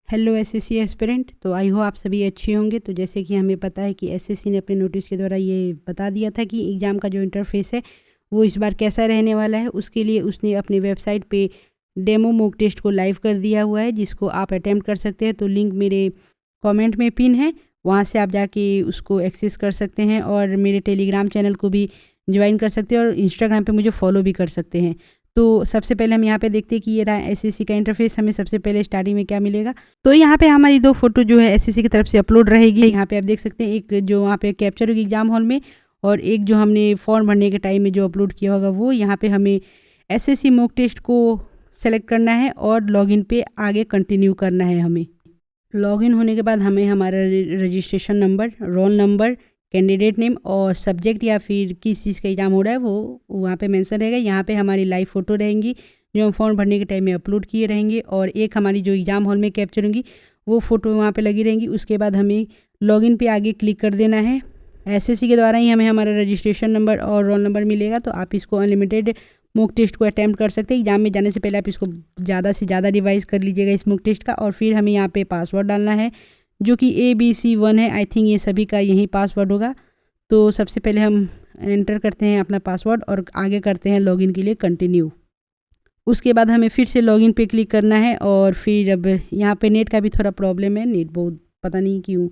Hello SSC aspirant. तो आई हो आप सभी अच्छे होंगे। तो जैसे कि हमें पता है कि एसएससी ने अपने नोटिस के द्वारा ये बता दिया था कि एग्ज़ाम का जो इंटरफेस है वो इस बार कैसा रहने वाला है। उसके लिए उसने अपनी वेबसाइट पे डेमो मॉक टेस्ट को लाइव कर दिया हुआ है, जिसको आप अटैम्प्ट कर सकते हैं। तो लिंक मेरे कमेंट में पिन है, वहाँ से आप जाके उसको एक्सेस कर सकते हैं और मेरे टेलीग्राम चैनल को भी ज्वाइन कर सकते हैं और इंस्टाग्राम पे मुझे फॉलो भी कर सकते हैं। तो सबसे पहले हम यहाँ पे देखते हैं कि ये रहा एसएससी का इंटरफेस। हमें सबसे पहले स्टार्टिंग में क्या मिलेगा, तो यहाँ पे हमारी 2 फोटो जो है एसएससी की तरफ से अपलोड रहेगी। यहाँ पे आप देख सकते हैं, एक जो वहाँ पे कैप्चर होगी एग्जाम हॉल में और एक जो हमने फॉर्म भरने के टाइम में जो अपलोड किया होगा वो। यहाँ पे हमें एसएससी मॉक टेस्ट को सेलेक्ट करना है और लॉगिन पे आगे कंटिन्यू करना है। हमें लॉगिन होने के बाद हमें हमारा registration number, roll number, candidate name और सब्जेक्ट या फिर किस चीज़ का एग्ज़ाम हो रहा है वो वहाँ पे मेंशन रहेगा। यहाँ पे हमारी लाइव फ़ोटो रहेंगी जो हम फॉर्म भरने के टाइम में अपलोड किए रहेंगे और एक हमारी जो एग्ज़ाम हॉल में कैप्चर होंगी वो फ़ोटो वहाँ पे लगी रहेंगी। उसके बाद हमें लॉगिन पे आगे क्लिक कर देना है। एसएससी के द्वारा ही हमें हमारा रजिस्ट्रेशन नंबर और रोल नंबर मिलेगा। तो आप इसको अनलिमिटेड मॉक टेस्ट को अटैम्प्ट कर सकते हैं। एग्जाम में जाने से पहले आप इसको ज़्यादा से ज़्यादा रिवाइज कर लीजिएगा इस मॉक टेस्ट का। और फिर हमें यहाँ पे पासवर्ड डालना है जो कि ABC1 है। आई थिंक ये सभी का यही पासवर्ड होगा। तो सबसे पहले हम एंटर करते हैं अपना पासवर्ड और आगे करते हैं लॉगिन के लिए कंटिन्यू। उसके बाद हमें फिर से लॉगिन पे क्लिक करना है और फिर अब यहाँ पे नेट का भी थोड़ा प्रॉब्लम है, नेट बहुत पता नहीं क्यों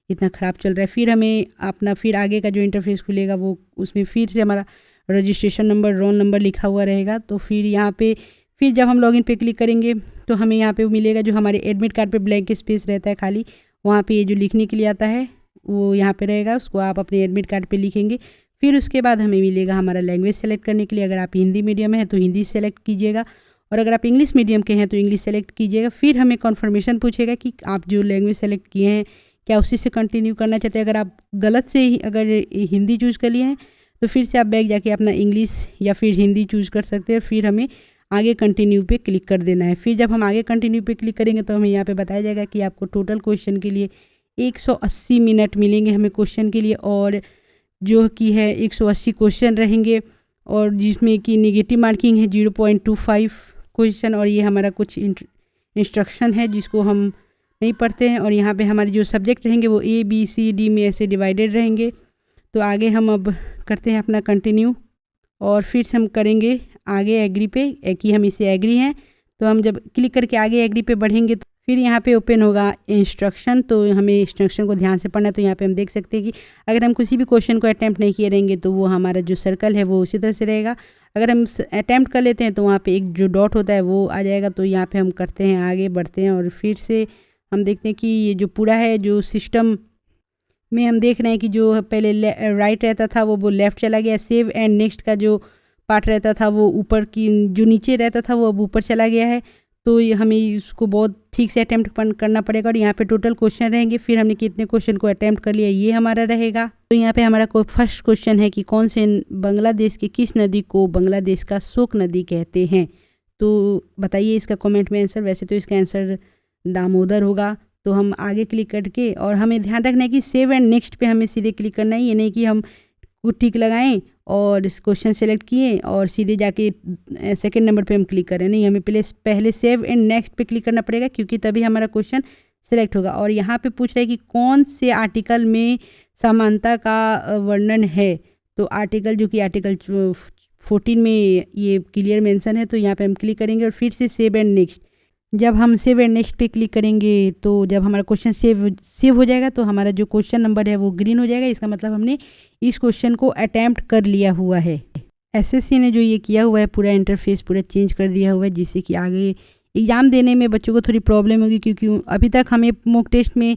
इतना ख़राब चल रहा है। फिर हमें अपना फिर आगे का जो इंटरफेस खुलेगा वो उसमें फिर से हमारा रजिस्ट्रेशन नंबर, रोल नंबर लिखा हुआ रहेगा। तो फिर यहाँ पे फिर जब हम लॉगिन पे क्लिक करेंगे तो हमें यहाँ पे मिलेगा जो हमारे एडमिट कार्ड पे ब्लैंक स्पेस रहता है खाली, वहाँ पे ये जो लिखने के लिए आता है वो यहाँ पे रहेगा, उसको आप अपने एडमिट कार्ड पे लिखेंगे। फिर उसके बाद हमें मिलेगा हमारा लैंग्वेज सेलेक्ट करने के लिए। अगर आप हिंदी मीडियम है तो हिंदी सेलेक्ट कीजिएगा और अगर आप इंग्लिश मीडियम के हैं तो इंग्लिश सेलेक्ट कीजिएगा। फिर हमें कन्फर्मेशन पूछेगा कि आप जो लैंग्वेज सेलेक्ट किए हैं क्या उसी से कंटिन्यू करना चाहते हैं। अगर आप गलत से ही अगर हिंदी चूज़ कर लिए हैं तो फिर से आप बैक जाके अपना इंग्लिश या फिर हिंदी चूज़ कर सकते हैं। फिर हमें आगे कंटिन्यू पे क्लिक कर देना है। फिर जब हम आगे कंटिन्यू पे क्लिक करेंगे तो हमें यहाँ पे बताया जाएगा कि आपको टोटल क्वेश्चन के लिए 180 मिनट मिलेंगे हमें क्वेश्चन के लिए, और जो कि है 180 क्वेश्चन रहेंगे और जिसमें कि नेगेटिव मार्किंग है 0.25 क्वेश्चन। और ये हमारा कुछ इंस्ट्रक्शन है जिसको हम नहीं पढ़ते हैं। और यहाँ पे हमारे जो सब्जेक्ट रहेंगे वो ABCD में ऐसे डिवाइडेड रहेंगे। तो आगे हम अब करते हैं अपना कंटिन्यू और फिर से हम करेंगे आगे एग्री पे कि हम इसे एग्री हैं। तो हम जब क्लिक करके आगे एग्री पे बढ़ेंगे तो फिर यहाँ पे ओपन होगा इंस्ट्रक्शन। तो हमें इंस्ट्रक्शन को ध्यान से पढ़ना है। तो यहाँ पे हम देख सकते हैं कि अगर हम किसी भी क्वेश्चन को अटैम्प्ट नहीं किए रहेंगे तो वो हमारा जो सर्कल है वो उसी तरह से रहेगा। अगर हम अटैम्प्ट कर लेते हैं तो वहाँ पे एक जो डॉट होता है वो आ जाएगा। तो यहाँ पे हम करते हैं आगे बढ़ते हैं और फिर से हम देखते हैं कि ये जो पूरा है जो सिस्टम में हम देख रहे हैं कि जो पहले राइट रहता था वो लेफ़्ट चला गया। सेव एंड नेक्स्ट का जो पार्ट रहता था वो ऊपर की, जो नीचे रहता था वो अब ऊपर चला गया है। तो ये हमें इसको बहुत ठीक से अटैम्प्ट करना पड़ेगा। और यहाँ पे टोटल क्वेश्चन रहेंगे, फिर हमने कितने क्वेश्चन को अटैम्प्ट कर लिया ये हमारा रहेगा। तो यहाँ पे हमारा फर्स्ट क्वेश्चन है कि कौन से बांग्लादेश की किस नदी को बांग्लादेश का शोक नदी कहते हैं। तो बताइए इसका कमेंट में आंसर। वैसे तो इसका आंसर दामोदर होगा। तो हम आगे क्लिक करके, और हमें ध्यान रखना है कि सेव एंड नेक्स्ट पे हमें सीधे क्लिक करना है। ये नहीं कि हम टिक लगाएं और इस क्वेश्चन सेलेक्ट किए और सीधे जाके सेकंड नंबर पे हम क्लिक करें। नहीं, हमें पहले सेव एंड नेक्स्ट पे क्लिक करना पड़ेगा क्योंकि तभी हमारा क्वेश्चन सेलेक्ट होगा। और यहाँ पे पूछ रहा है कि कौन से आर्टिकल में समानता का वर्णन है। तो आर्टिकल जो कि आर्टिकल 14 में ये क्लियर मेंशन है। तो यहाँ पे हम क्लिक करेंगे और फिर से सेव एंड नेक्स्ट। जब हम सेव एंड नेक्स्ट पे क्लिक करेंगे तो जब हमारा क्वेश्चन सेव हो जाएगा तो हमारा जो क्वेश्चन नंबर है वो ग्रीन हो जाएगा। इसका मतलब हमने इस क्वेश्चन को अटैम्प्ट कर लिया हुआ है। एसएससी ने जो ये किया हुआ है पूरा इंटरफेस पूरा चेंज कर दिया हुआ है, जिससे कि आगे एग्ज़ाम देने में बच्चों को थोड़ी प्रॉब्लम होगी। क्योंकि अभी तक हमें मॉक टेस्ट में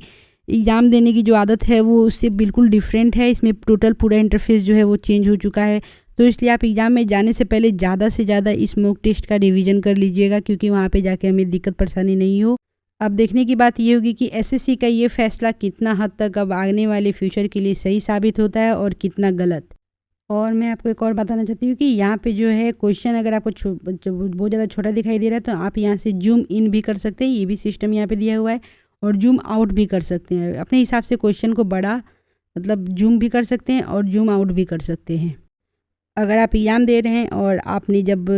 एग्ज़ाम देने की जो आदत है वो उससे बिल्कुल डिफरेंट है। इसमें टोटल पूरा इंटरफेस जो है वो चेंज हो चुका है। तो इसलिए आप एग्ज़ाम में जाने से पहले ज़्यादा से ज़्यादा इस मॉक टेस्ट का रिवीजन कर लीजिएगा, क्योंकि वहाँ पे जाके हमें दिक्कत परेशानी नहीं हो। अब देखने की बात ये होगी कि एसएससी का ये फैसला कितना हद तक अब आने वाले फ्यूचर के लिए सही साबित होता है और कितना गलत। और मैं आपको एक और बताना चाहती हूँ कि यहाँ पे जो है क्वेश्चन अगर आपको बहुत ज़्यादा छोटा दिखाई दे रहा है तो आप यहाँ से जूम इन भी कर सकते हैं। ये भी सिस्टम यहाँ पे दिया हुआ है। और जूम आउट भी कर सकते हैं। अपने हिसाब से क्वेश्चन को बड़ा मतलब जूम भी कर सकते हैं और जूम आउट भी कर सकते हैं। अगर आप एग्ज़ाम दे रहे हैं और आपने जब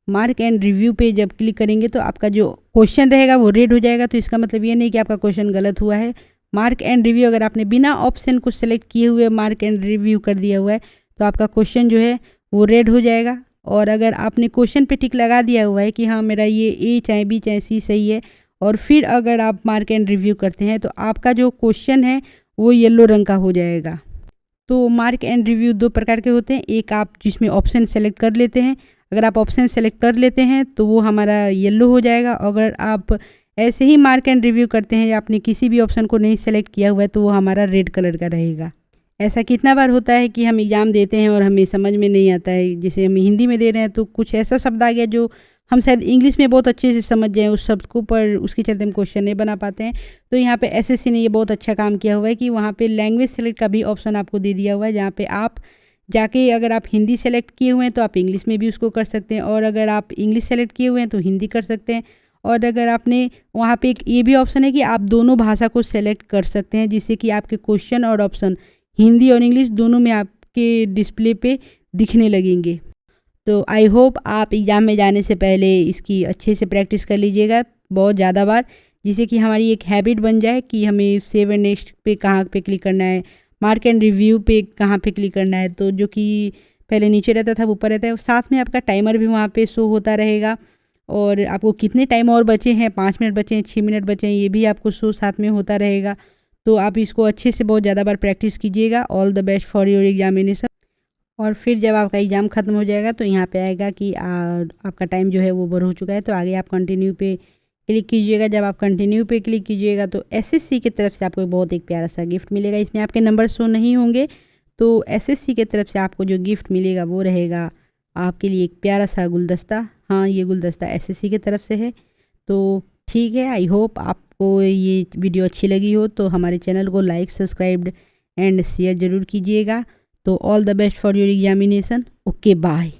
मार्क एंड रिव्यू पे जब क्लिक करेंगे तो आपका जो क्वेश्चन रहेगा वो रेड हो जाएगा। तो इसका मतलब ये नहीं कि आपका क्वेश्चन गलत हुआ है। मार्क एंड रिव्यू अगर आपने बिना ऑप्शन को सेलेक्ट किए हुए मार्क एंड रिव्यू कर दिया हुआ है तो आपका क्वेश्चन जो है वो रेड हो जाएगा। और अगर आपने क्वेश्चन पे टिक लगा दिया हुआ है कि हाँ मेरा ये ए चाहे बी चाहे सी सही है, और फिर अगर आप मार्क एंड रिव्यू करते हैं तो आपका जो क्वेश्चन है वो येलो रंग का हो जाएगा। तो मार्क एंड रिव्यू दो प्रकार के होते हैं। एक आप जिसमें ऑप्शन सेलेक्ट कर लेते हैं, अगर आप ऑप्शन सेलेक्ट कर लेते हैं तो वो हमारा येलो हो जाएगा। अगर आप ऐसे ही मार्क एंड रिव्यू करते हैं या आपने किसी भी ऑप्शन को नहीं सेलेक्ट किया हुआ है तो वो हमारा रेड कलर का रहेगा। ऐसा कितना बार होता है कि हम एग्ज़ाम देते हैं और हमें समझ में नहीं आता है, जैसे हम हिंदी में दे रहे हैं तो कुछ ऐसा शब्द आ गया जो हम शायद इंग्लिश में बहुत अच्छे से समझ जाएं उस शब्द को, पर उसके चलते हम क्वेश्चन नहीं बना पाते हैं। तो यहाँ पे एसएससी ने ये बहुत अच्छा काम किया हुआ है कि वहाँ पे लैंग्वेज सेलेक्ट का भी ऑप्शन आपको दे दिया हुआ है, जहाँ पे आप जाके अगर आप हिंदी सेलेक्ट किए हुए हैं तो आप इंग्लिश में भी उसको कर सकते हैं, और अगर आप इंग्लिश सेलेक्ट किए हुए हैं तो हिंदी कर सकते हैं। और अगर आपने वहाँ पे एक ये भी ऑप्शन है कि आप दोनों भाषा को सेलेक्ट कर सकते हैं, जिससे कि आपके क्वेश्चन और ऑप्शन हिंदी और इंग्लिश दोनों में आपके डिस्प्ले पे दिखने लगेंगे। तो आई होप आप एग्ज़ाम में जाने से पहले इसकी अच्छे से प्रैक्टिस कर लीजिएगा बहुत ज़्यादा बार, जिससे कि हमारी एक हैबिट बन जाए कि हमें सेव एंड नेक्स्ट पे कहाँ पे क्लिक करना है, मार्क एंड रिव्यू पे कहाँ पे क्लिक करना है। तो जो कि पहले नीचे रहता था वो ऊपर रहता है, साथ में आपका टाइमर भी वहाँ पे शो होता रहेगा, और आपको कितने टाइम और बचे हैं, 5 मिनट बचे हैं, 6 मिनट बचे हैं, ये भी आपको शो साथ में होता रहेगा। तो आप इसको अच्छे से बहुत ज़्यादा बार प्रैक्टिस कीजिएगा। All the best for your examination. और फिर जब आपका एग्ज़ाम ख़त्म हो जाएगा तो यहाँ पे आएगा कि आपका टाइम जो है वो ओवर हो चुका है, तो आगे आप कंटिन्यू पे क्लिक कीजिएगा। जब आप कंटिन्यू पे क्लिक कीजिएगा तो एसएससी की तरफ से आपको बहुत एक प्यारा सा गिफ्ट मिलेगा। इसमें आपके नंबर शो नहीं होंगे, तो एसएससी की तरफ से आपको जो गिफ्ट मिलेगा वो रहेगा आपके लिए एक प्यारा सा गुलदस्ता। हाँ, ये गुलदस्ता एसएससी की तरफ से है। तो ठीक है, आई होप आपको ये वीडियो अच्छी लगी हो, तो हमारे चैनल को लाइक, सब्सक्राइब एंड शेयर ज़रूर कीजिएगा। तो all the best for your examination. Okay, bye.